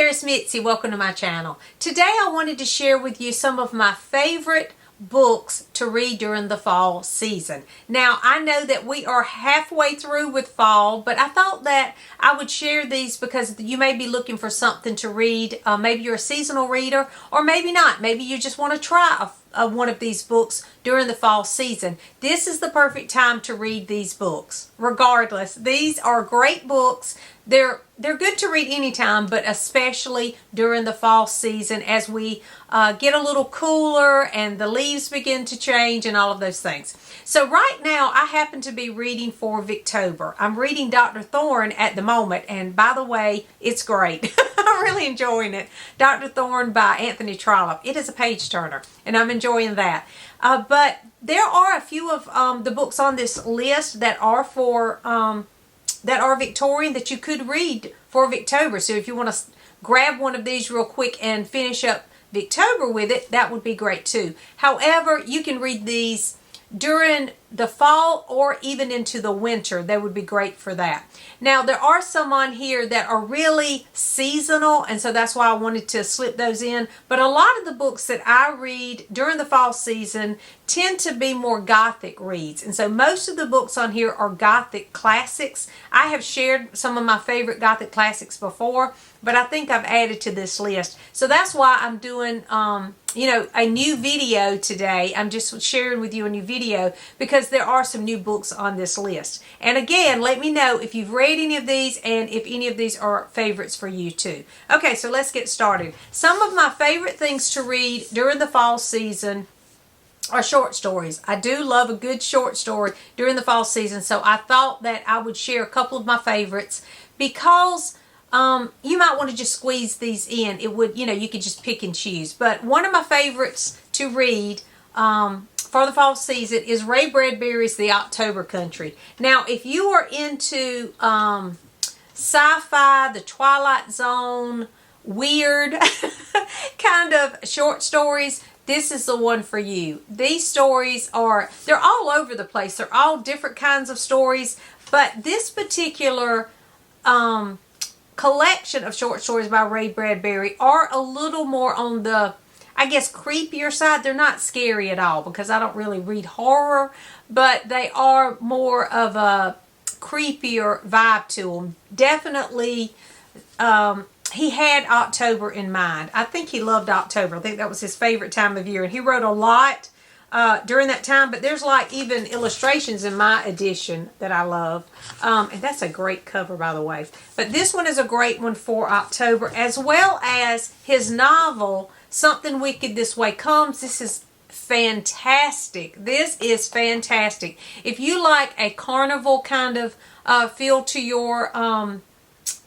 there, it's Mitzi. Welcome to my channel. Today I wanted to share with you some of my favorite books to read during the fall season. Now, I know that we are halfway through with fall, but I thought that I would share these because you may be looking for something to read. Maybe you're a seasonal reader, or maybe not. Maybe you just want to try one of these books during the fall season. This is the perfect time to read these books. Regardless, these are great books. They're good to read anytime, but especially during the fall season as we get a little cooler and the leaves begin to change and all of those things. So right now I happen to be reading for Victober. I'm reading Dr. Thorne at the moment, and by the way, it's great. I'm really enjoying it. Dr. Thorne by Anthony Trollope. It is a page turner, and I'm enjoying that. But there are a few of the books on this list that are for that are Victorian that you could read for Victober. So if you want to grab one of these real quick and finish up Victober with it, that would be great too. However, you can read these during the fall or even into the winter. They would be great for that. Now, there are some on here that are really seasonal, and so that's why I wanted to slip those in. But a lot of the books that I read during the fall season tend to be more Gothic reads. And so most of the books on here are Gothic classics. I have shared some of my favorite Gothic classics before, but I think I've added to this list. So that's why I'm doing a new video today. I'm just sharing with you a new video because there are some new books on this list. And again, let me know if you've read any of these and if any of these are favorites for you too. Okay, so let's get started. Some of my favorite things to read during the fall season are short stories. I do love a good short story during the fall season, so I thought that I would share a couple of my favorites because you might want to just squeeze these in. It would, you could just pick and choose. But one of my favorites to read for the fall season is Ray Bradbury's The October Country. Now, if you are into sci-fi, the Twilight Zone, weird kind of short stories, this is the one for you. These stories they're all over the place. They're all different kinds of stories, but this particular collection of short stories by Ray Bradbury are a little more on the, I guess, creepier side. They're not scary at all because I don't really read horror, but they are more of a creepier vibe to them. Definitely, he had October in mind. I think he loved October. I think that was his favorite time of year, and he wrote a lot during that time, but there's like even illustrations in my edition that I love. And that's a great cover, by the way. But this one is a great one for October, as well as his novel, Something Wicked This Way Comes. This is fantastic. This is fantastic. If you like a carnival kind of feel to your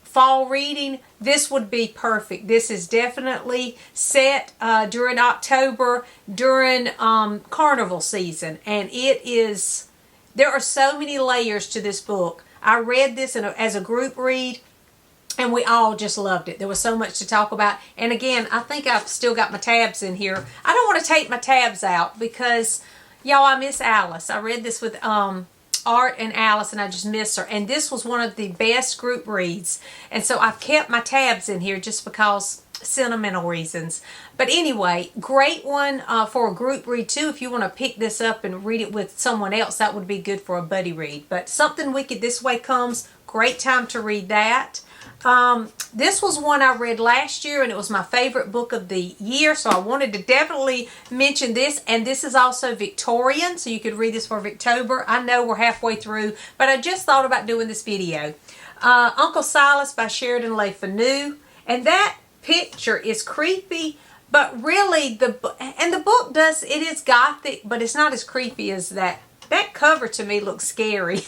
fall reading, this would be perfect. This is definitely set during October, during carnival season, and there are so many layers to this book. I read this as a group read, and we all just loved it. There was so much to talk about, and again, I think I've still got my tabs in here. I don't want to take my tabs out because, y'all, I miss Alice. I read this with Art and Alice, and I just miss her. And this was one of the best group reads. And so I've kept my tabs in here just because sentimental reasons. But anyway, great one for a group read too. If you want to pick this up and read it with someone else, that would be good for a buddy read. But Something Wicked This Way Comes, great time to read that. This was one I read last year, and it was my favorite book of the year, so I wanted to definitely mention this. And this is also Victorian, so you could read this for Victober. I know we're halfway through, but I just thought about doing this video. Uncle Silas by Sheridan Le Fanu, and that picture is creepy, but really the book it is Gothic, but it's not as creepy as that. That cover to me looks scary,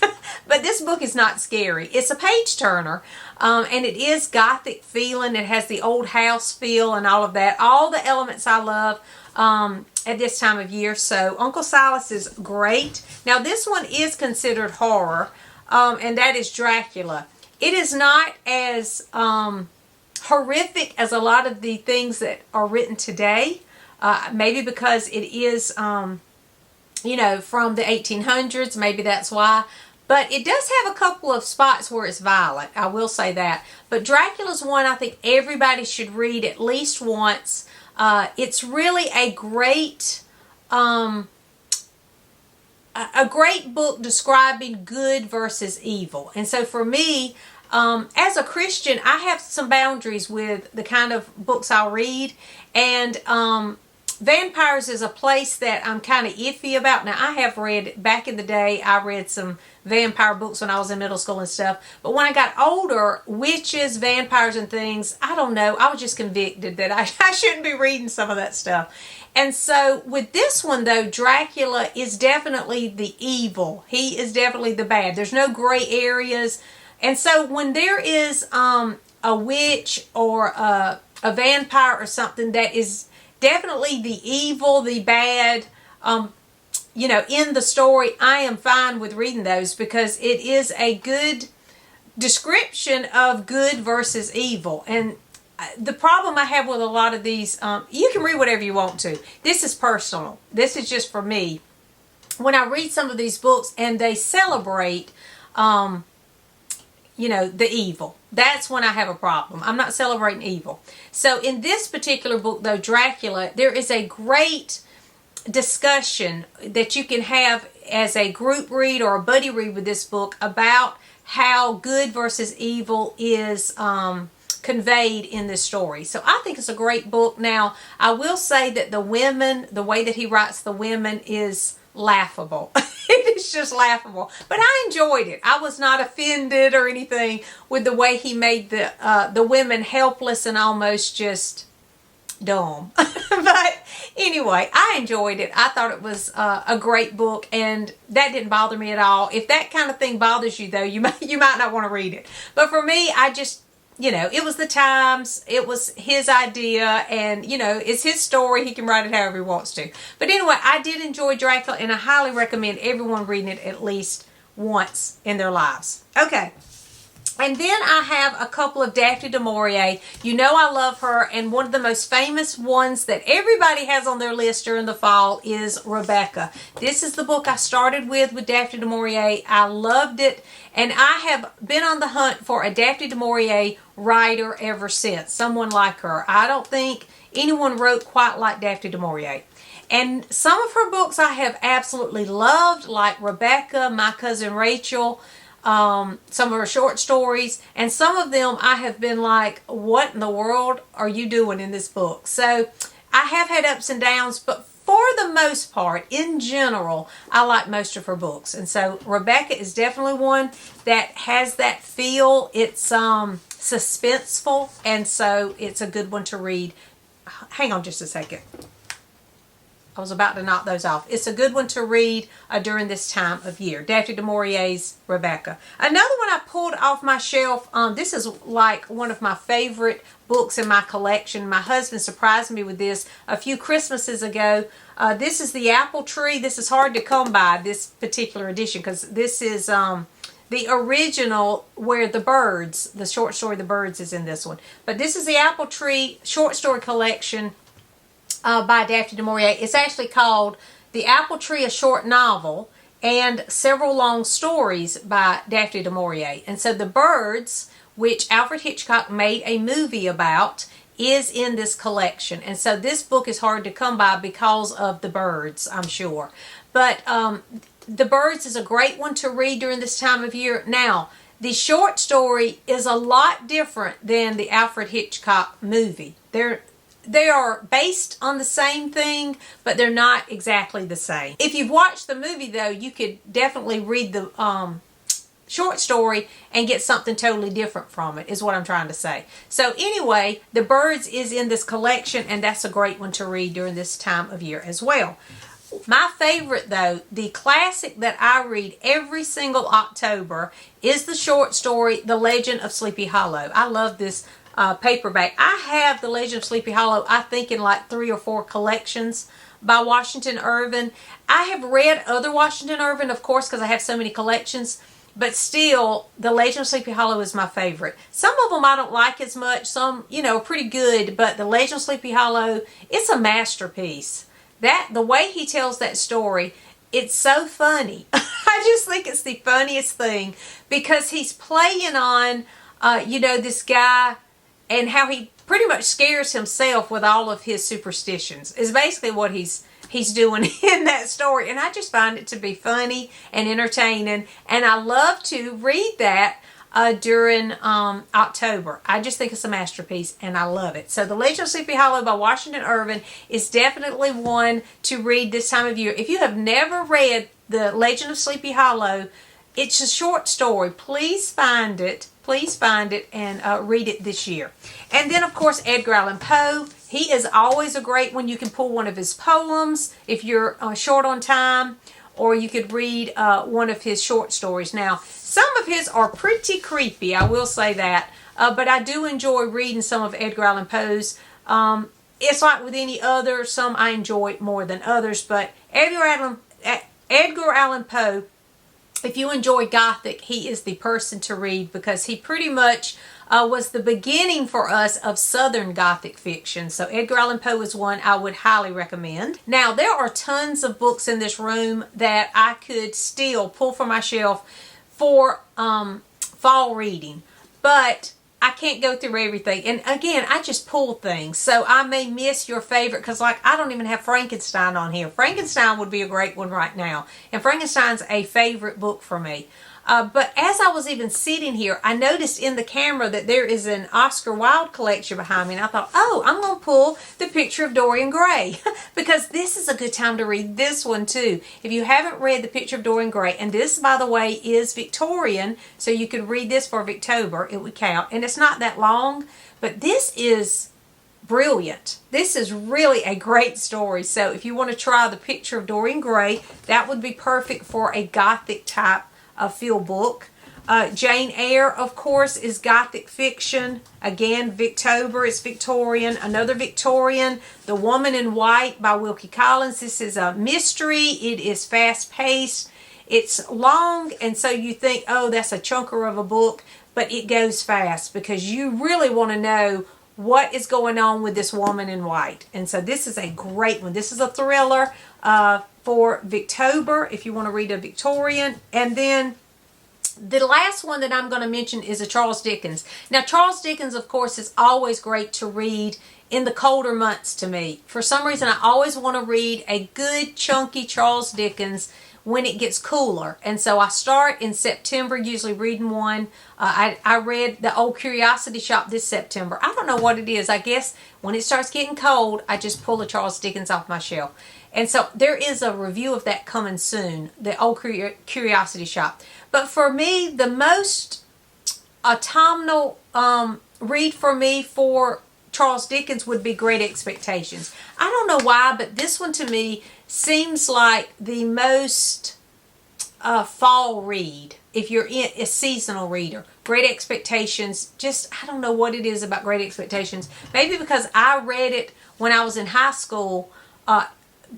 but this book is not scary. It's a page turner, and it is Gothic feeling. It has the old house feel and all of that. All the elements I love at this time of year. So Uncle Silas is great. Now this one is considered horror, and that is Dracula. It is not as horrific as a lot of the things that are written today, maybe because it is from the 1800s, maybe that's why, But it does have a couple of spots where it's violent. I will say that. But Dracula's one I think everybody should read at least once. It's really a great book describing good versus evil. And so for me, as a Christian, I have some boundaries with the kind of books I'll read. And vampires is a place that I'm kind of iffy about. Now, I have read, back in the day, I read some vampire books when I was in middle school and stuff. But when I got older, witches, vampires, and things, I don't know. I was just convicted that I shouldn't be reading some of that stuff. And so with this one, though, Dracula is definitely the evil. He is definitely the bad. There's no gray areas. And so when there is a witch or a vampire or something that is definitely the evil, the bad, in the story, I am fine with reading those because it is a good description of good versus evil. And the problem I have with a lot of these, you can read whatever you want to. This is personal. This is just for me. When I read some of these books and they celebrate, the evil, that's when I have a problem. I'm not celebrating evil. So in this particular book, though, Dracula, there is a great discussion that you can have as a group read or a buddy read with this book about how good versus evil is conveyed in this story. So I think it's a great book. Now, I will say that the women, the way that he writes the women is laughable. It's just laughable. But I enjoyed it. I was not offended or anything with the way he made the women helpless and almost just dumb. But anyway, I enjoyed it. I thought it was a great book, and that didn't bother me at all. If that kind of thing bothers you, though, you might not want to read it. But for me, I just, it was the times, it was his idea, and, it's his story. He can write it however he wants to. But anyway, I did enjoy Dracula, and I highly recommend everyone reading it at least once in their lives. Okay. And then I have a couple of Daphne du Maurier. You know I love her, and one of the most famous ones that everybody has on their list during the fall is Rebecca. This is the book I started with Daphne du Maurier. I loved it, and I have been on the hunt for a Daphne du Maurier writer ever since, someone like her. I don't think anyone wrote quite like Daphne du Maurier. And some of her books I have absolutely loved, like Rebecca, My Cousin Rachel, some of her short stories, and some of them I have been like, what in the world are you doing in this book? So I have had ups and downs, but for the most part, in general, I like most of her books. And so Rebecca is definitely one that has that feel. It's suspenseful, and so it's a good one to read. Hang on just a second. I was about to knock those off. It's a good one to read during this time of year. Daphne du Maurier's Rebecca. Another one I pulled off my shelf. This is like one of my favorite books in my collection. My husband surprised me with this a few Christmases ago. This is The Apple Tree. This is hard to come by, this particular edition, because this is the original where the short story The Birds is in this one. But this is The Apple Tree short story collection by Daphne du Maurier. It's actually called The Apple Tree, a short novel, and several long stories by Daphne du Maurier. And so The Birds, which Alfred Hitchcock made a movie about, is in this collection. And so this book is hard to come by because of The Birds, I'm sure. But The Birds is a great one to read during this time of year. Now, the short story is a lot different than the Alfred Hitchcock movie. They are based on the same thing, but they're not exactly the same. If you've watched the movie, though, you could definitely read the short story and get something totally different from it, is what I'm trying to say. So anyway, The Birds is in this collection, and that's a great one to read during this time of year as well. My favorite, though, the classic that I read every single October, is the short story, The Legend of Sleepy Hollow. I love this paperback. I have The Legend of Sleepy Hollow, I think, in like 3 or 4 collections by Washington Irving. I have read other Washington Irving, of course, because I have so many collections, but still, The Legend of Sleepy Hollow is my favorite. Some of them I don't like as much. Some, are pretty good, but The Legend of Sleepy Hollow, it's a masterpiece. The way he tells that story, it's so funny. I I just think it's the funniest thing because he's playing on, this guy and how he pretty much scares himself with all of his superstitions is basically what he's doing in that story. And I just find it to be funny and entertaining. And I love to read that during October. I just think it's a masterpiece and I love it. So The Legend of Sleepy Hollow by Washington Irving is definitely one to read this time of year. If you have never read The Legend of Sleepy Hollow, it's a short story. Please find it. Please find it and read it this year. And then, of course, Edgar Allan Poe. He is always a great one. You can pull one of his poems if you're short on time, or you could read one of his short stories. Now, some of his are pretty creepy, I will say that, but I do enjoy reading some of Edgar Allan Poe's. It's like with any other, some I enjoy more than others, but Edgar Allan Poe, if you enjoy Gothic, he is the person to read because he pretty much was the beginning for us of Southern Gothic fiction. So Edgar Allan Poe is one I would highly recommend. Now, there are tons of books in this room that I could still pull from my shelf for fall reading, but I can't go through everything. And again, I just pull things. So I may miss your favorite because like I don't even have Frankenstein on here. Frankenstein would be a great one right now. And Frankenstein's a favorite book for me. But as I was even sitting here, I noticed in the camera that there is an Oscar Wilde collection behind me. And I thought, oh, I'm going to pull The Picture of Dorian Gray because this is a good time to read this one too. If you haven't read The Picture of Dorian Gray, and this, by the way, is Victorian, so you could read this for Victober, it would count. And it's not that long, but this is brilliant. This is really a great story. So if you want to try The Picture of Dorian Gray, that would be perfect for a Gothic type a field book. Jane Eyre, of course, is Gothic fiction. Again, Victober is Victorian. Another Victorian, The Woman in White by Wilkie Collins. This is a mystery. It is fast-paced. It's long, and so you think, oh, that's a chunker of a book, but it goes fast because you really want to know what is going on with this woman in white. And so this is a great one. This is a thriller for Victober if you want to read a Victorian. And then the last one that I'm going to mention is a Charles Dickens. Now, Charles Dickens, of course, is always great to read in the colder months to me. For some reason, I always want to read a good, chunky Charles Dickens when it gets cooler. And so I start in September, usually reading one. I read The Old Curiosity Shop this September. I don't know what it is. I guess when it starts getting cold, I just pull a Charles Dickens off my shelf. And so there is a review of that coming soon, The Old Curiosity Shop. But for me, the most autumnal read for me for Charles Dickens would be Great Expectations. I don't know why, but this one to me seems like the most fall read if you're a seasonal reader. Great Expectations, just I don't know what it is about Great Expectations. Maybe because I read it when I was in high school,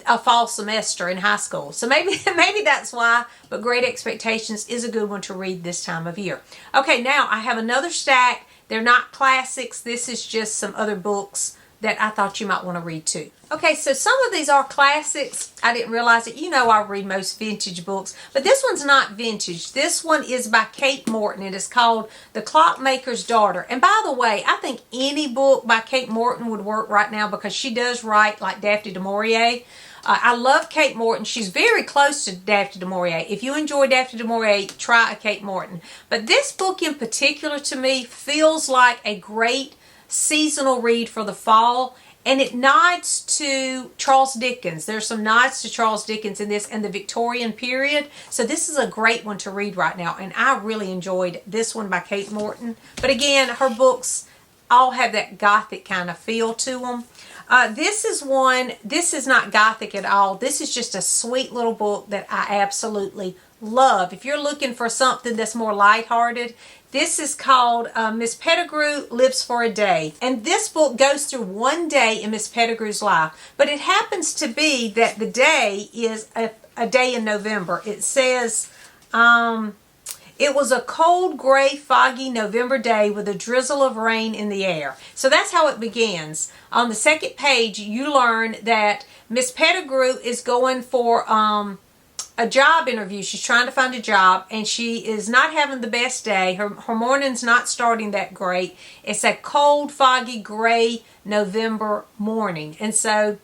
a fall semester in high school. So maybe that's why, but Great Expectations is a good one to read this time of year. Okay, now I have another stack. They're not classics. This is just some other books that I thought you might want to read too. Okay, so some of these are classics. I didn't realize it. You know I read most vintage books, but this one's not vintage. This one is by Kate Morton. It is called The Clockmaker's Daughter. And by the way, I think any book by Kate Morton would work right now because she does write like Daphne du Maurier. I love Kate Morton. She's very close to Daphne du Maurier. If you enjoy Daphne du Maurier, try a Kate Morton. But this book in particular to me feels like a great seasonal read for the fall, and it nods to Charles Dickens. There's some nods to Charles Dickens in this and the Victorian period. So this is a great one to read right now, and I really enjoyed this one by Kate Morton. But again, her books all have that Gothic kind of feel to them. This is not Gothic at all. This is just a sweet little book that I absolutely love. If you're looking for something that's more lighthearted, this is called Miss Pettigrew Lives for a Day. And this book goes through one day in Miss Pettigrew's life. But it happens to be that the day is a day in November. It says, it was a cold, gray, foggy November day with a drizzle of rain in the air. So that's how it begins. On the second page, you learn that Miss Pettigrew is going for a job interview. She's trying to find a job, and she is not having the best day. Her morning's not starting that great. It's a cold, foggy, gray November morning, and so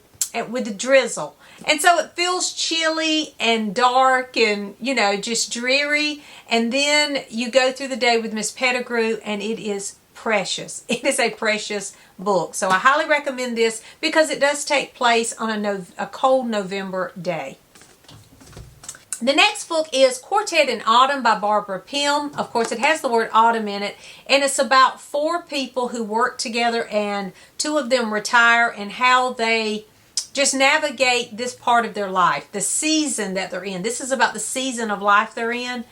with the drizzle. And so it feels chilly and dark and, just dreary. And then you go through the day with Miss Pettigrew, and it is precious. It is a precious book. So I highly recommend this because it does take place on a cold November day. The next book is Quartet in Autumn by Barbara Pym. Of course, it has the word autumn in it, and it's about 4 people who work together, and 2 of them retire, and how they just navigate this part of their life, the season that they're in. This is about the season of life they're in.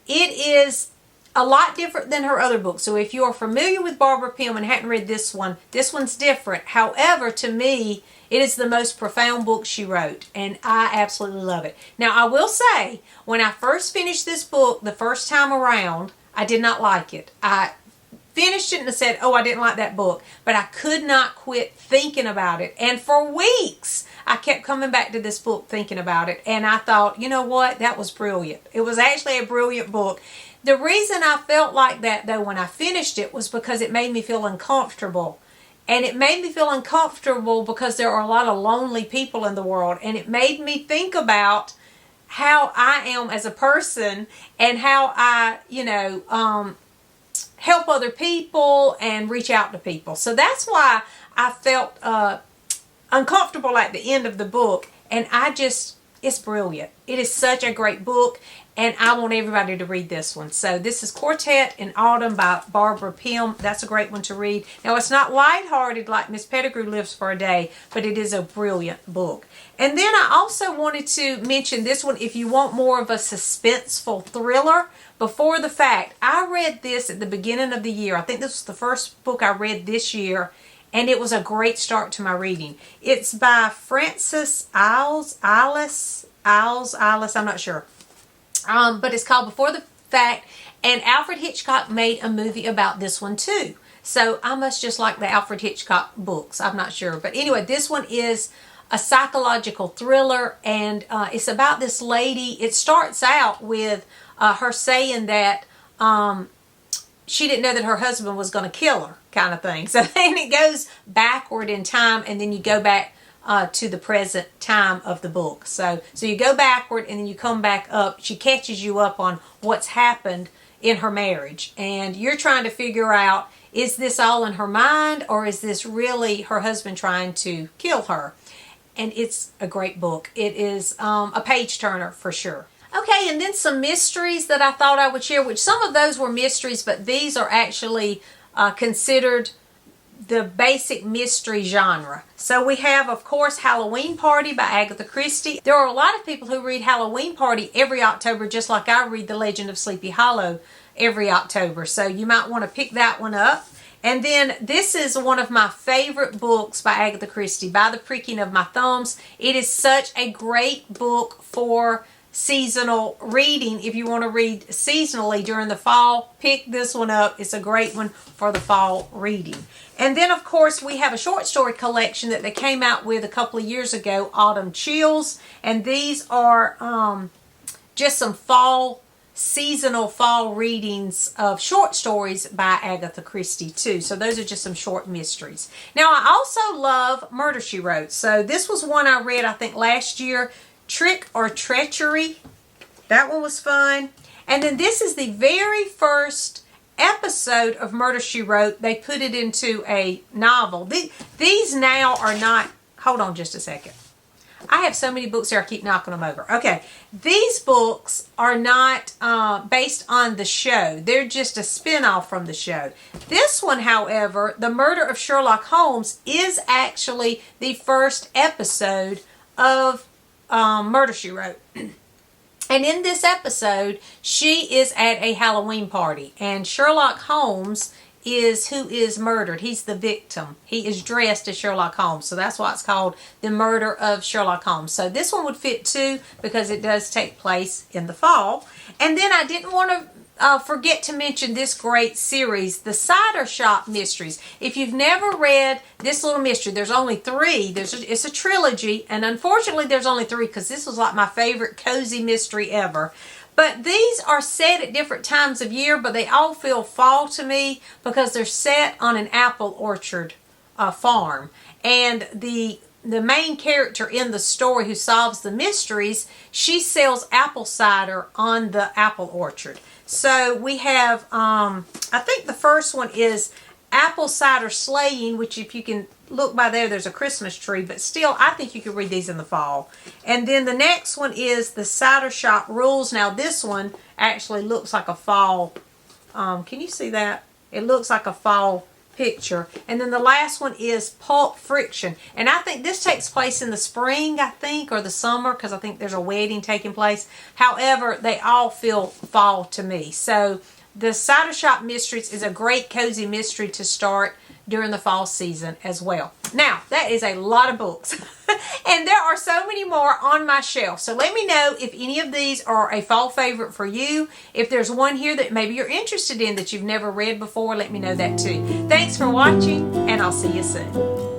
It is a lot different than her other books. So if you are familiar with Barbara Pym and hadn't read this one's different. However, to me, it is the most profound book she wrote, and I absolutely love it. Now, I will say, when I first finished this book the first time around, I did not like it. I finished it and said, oh, I didn't like that book, but I could not quit thinking about it. And for weeks, I kept coming back to this book thinking about it, and I thought, you know what, that was brilliant. It was actually a brilliant book. The reason I felt like that, though, when I finished it was because it made me feel uncomfortable. And it made me feel uncomfortable because there are a lot of lonely people in the world, and it made me think about how I am as a person and how I, help other people and reach out to people. So that's why I felt uncomfortable at the end of the book. And it's brilliant. It is such a great book, and I want everybody to read this one. So this is Quartet in Autumn by Barbara Pym. That's a great one to read. Now, it's not lighthearted like Miss Pettigrew Lives for a Day, but it is a brilliant book. And then I also wanted to mention this one if you want more of a suspenseful thriller. Before the Fact. I read this at the beginning of the year. I think this was the first book I read this year, and it was a great start to my reading. It's by Frances Iles, I'm not sure. But it's called Before the Fact, and Alfred Hitchcock made a movie about this one too. So I must just like the Alfred Hitchcock books. I'm not sure. But anyway, this one is a psychological thriller, and it's about this lady. It starts out with her saying that she didn't know that her husband was going to kill her, kind of thing. So then it goes backward in time, and then you go back to the present time of the book. So you go backward, and then you come back up. She catches you up on what's happened in her marriage, and you're trying to figure out, is this all in her mind, or is this really her husband trying to kill her? And it's a great book. It is a page turner for sure. Okay, and then some mysteries that I thought I would share, which some of those were mysteries, but these are actually considered the basic mystery genre. So we have, of course, Halloween Party by Agatha Christie. There are a lot of people who read Halloween Party every October, just like I read The Legend of Sleepy Hollow every October. So you might want to pick that one up. And then this is one of my favorite books by Agatha Christie, By the Pricking of My Thumbs. It is such a great book for seasonal reading. If you want to read seasonally during the fall, pick this one up. It's a great one for the fall reading. And then, of course, we have a short story collection that they came out with a couple of years ago, Autumn Chills. And these are just some seasonal fall readings of short stories by Agatha Christie too. So those are just some short mysteries. Now, I also love Murder, She Wrote. So this was one I read, I think, last year, Trick or Treachery. That one was fun. And then this is the very first episode of Murder, She Wrote. They put it into a novel. These now are not... Hold on just a second. I have so many books here, I keep knocking them over. Okay, these books are not based on the show. They're just a spin-off from the show. This one, however, The Murder of Sherlock Holmes, is actually the first episode of Murder, She Wrote. And in this episode, she is at a Halloween party, and Sherlock Holmes is who is murdered. He's the victim. He is dressed as Sherlock Holmes. So that's why it's called The Murder of Sherlock Holmes. So this one would fit too because it does take place in the fall. And then I didn't want to forget to mention this great series, The Cider Shop Mysteries. If you've never read this little mystery, there's only 3. It's a trilogy, and unfortunately there's only 3 because this was like my favorite cozy mystery ever. But these are set at different times of year, but they all feel fall to me because they're set on an apple orchard farm. And the main character in the story who solves the mysteries, she sells apple cider on the apple orchard. So we have, I think the first one is apple cider sleighing, which if you can look by there, there's a Christmas tree, but still, I think you could read these in the fall. And then the next one is the cider shop rules. Now this one actually looks like a fall, can you see that? It looks like a fall picture. And then the last one is pulp friction, and I think this takes place in the spring, I think, or the summer, because I think there's a wedding taking place. However, they all feel fall to me. So the Cider Shop Mysteries is a great cozy mystery to start during the fall season as well. Now, that is a lot of books. And there are so many more on my shelf. So let me know if any of these are a fall favorite for you. If there's one here that maybe you're interested in that you've never read before, let me know that too. Thanks for watching, and I'll see you soon.